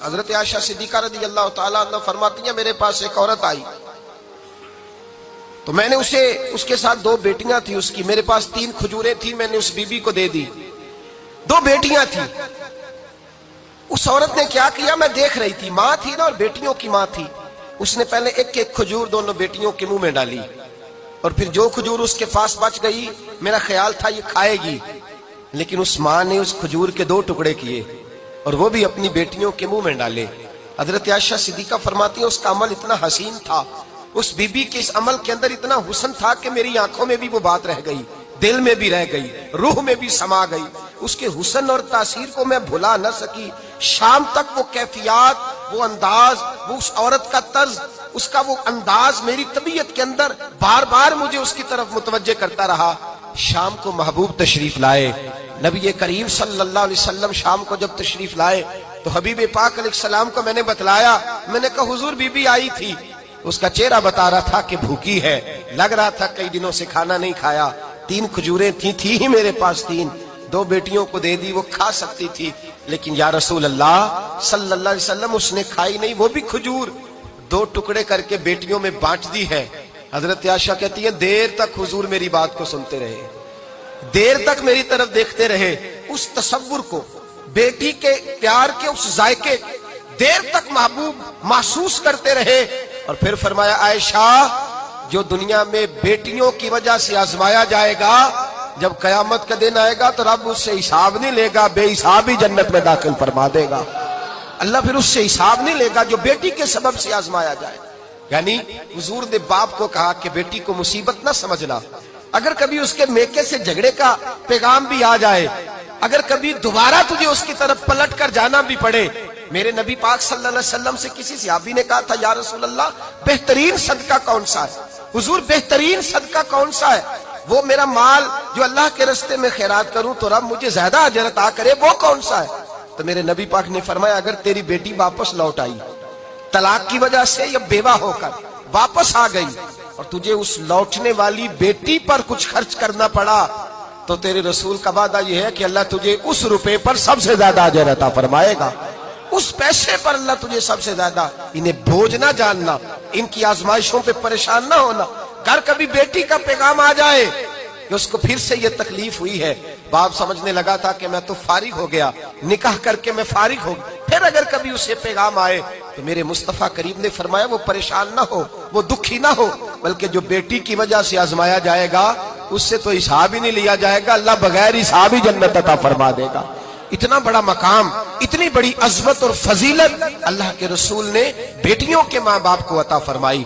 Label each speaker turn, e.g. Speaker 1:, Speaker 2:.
Speaker 1: حضرت عائشہ صدیقہ رضی اللہ تعالیٰ عنہ فرماتی ہیں میرے پاس ایک عورت آئی تو میں نے اس کے ساتھ 2 بیٹیاں تھی اس کی، میرے پاس 3 کھجوریں تھی، میں نے اس بی بی کو دے دی، 2 بیٹیاں تھی۔ اس عورت نے کیا کیا، میں دیکھ رہی تھی، ماں تھی نا اور بیٹیوں کی ماں تھی، اس نے پہلے ایک ایک کھجور دونوں بیٹیوں کے منہ میں ڈالی اور پھر جو کھجور اس کے پاس بچ گئی میرا خیال تھا یہ کھائے گی، لیکن اس ماں نے اس کھجور کے 2 ٹکڑے کیے اور وہ بھی اپنی بیٹیوں کے منہ میں ڈالے۔ حضرت عائشہ صدیقہ فرماتی ہیں اس کا عمل اتنا حسین تھا، اس بی بی کے اس عمل کے اندر اتنا حسن تھا کہ میری آنکھوں میں بھی وہ بات رہ گئی، دل میں بھی رہ گئی، روح میں بھی سما گئی، اس کے حسن اور تاثیر کو میں بھلا نہ سکی۔ شام تک وہ کیفیات، وہ انداز، وہ اس عورت کا طرز، اس کا وہ انداز میری طبیعت کے اندر بار بار مجھے اس کی طرف متوجہ کرتا رہا۔ شام کو محبوب تشریف لائے، نبی کریم صلی اللہ علیہ وسلم شام کو جب تشریف لائے تو حبیب پاک علیہ السلام کو میں نے بتلایا، میں نے کہا حضور بی بی آئی تھی، اس کا چہرہ بتا رہا تھا کہ بھوکی ہے، لگ رہا تھا کئی دنوں سے کھانا نہیں کھایا، 3 کھجوریں تھی ہی میرے پاس 3، 2 بیٹیوں کو دے دی، وہ کھا سکتی تھی، لیکن یا رسول اللہ صلی اللہ علیہ وسلم اس نے کھائی نہیں، وہ بھی کھجور 2 ٹکڑے کر کے بیٹیوں میں بانٹ دی ہے۔ حضرت عائشہ کہتی ہے دیر تک حضور میری بات کو سنتے رہے، دیر تک میری طرف دیکھتے رہے، اس تصور کو، بیٹی کے پیار کے اس ذائقے دیر تک محبوب محسوس کرتے رہے، اور پھر فرمایا عائشہ جو دنیا میں بیٹیوں کی وجہ سے آزمایا جائے گا، جب قیامت کا دن آئے گا تو رب اس سے حساب نہیں لے گا، بے حساب ہی جنت میں داخل فرما دے گا۔ اللہ پھر اس سے حساب نہیں لے گا جو بیٹی کے سبب سے آزمایا جائے۔ یعنی حضور نے باپ کو کہا کہ بیٹی کو مصیبت نہ سمجھنا، اگر کبھی اس کے میکے سے جھگڑے کا پیغام بھی آ جائے، اگر کبھی دوبارہ تجھے اس کی طرف پلٹ کر جانا بھی پڑے، میرے نبی پاک صلی اللہ علیہ وسلم سے کسی صحابی نے کہا تھا یا رسول اللہ بہترین صدقہ کون سا ہے؟ حضور بہترین صدقہ کون سا ہے؟ وہ میرا مال جو اللہ کے راستے میں خیرات کروں تو رب مجھے زیادہ اجر عطا کرے، وہ کون سا ہے؟ تو میرے نبی پاک نے فرمایا اگر تیری بیٹی واپس لوٹ آئی طلاق کی وجہ سے یا بیوہ ہو کر واپس آ گئی اور تجھے اس لوٹنے والی بیٹی پر کچھ خرچ کرنا پڑا تو تیرے رسول کا وعدہ یہ ہے کہ اللہ تجھے اس روپے پر سب سے زیادہ اجر عطا فرمائے گا، اس پیسے پر اللہ تجھے سب سے زیادہ۔ انہیں بوجھ نہ جاننا، ان کی آزمائشوں پہ پریشان نہ ہونا۔ گھر کبھی بیٹی کا پیغام آ جائے کہ اس کو پھر سے یہ تکلیف ہوئی ہے، باپ سمجھنے لگا تھا کہ میں تو فارغ ہو گیا، نکاح کر کے میں فارغ ہو گیا، پھر اگر کبھی اسے پیغام آئے تو میرے مصطفیٰ کریم نے فرمایا وہ پریشان نہ ہو، وہ دکھی نہ ہو، بلکہ جو بیٹی کی وجہ سے آزمایا جائے گا اس سے تو حساب ہی نہیں لیا جائے گا، اللہ بغیر حساب ہی جنت عطا فرما دے گا۔ اتنا بڑا مقام، اتنی بڑی عظمت اور فضیلت اللہ کے رسول نے بیٹیوں کے ماں باپ کو عطا فرمائی۔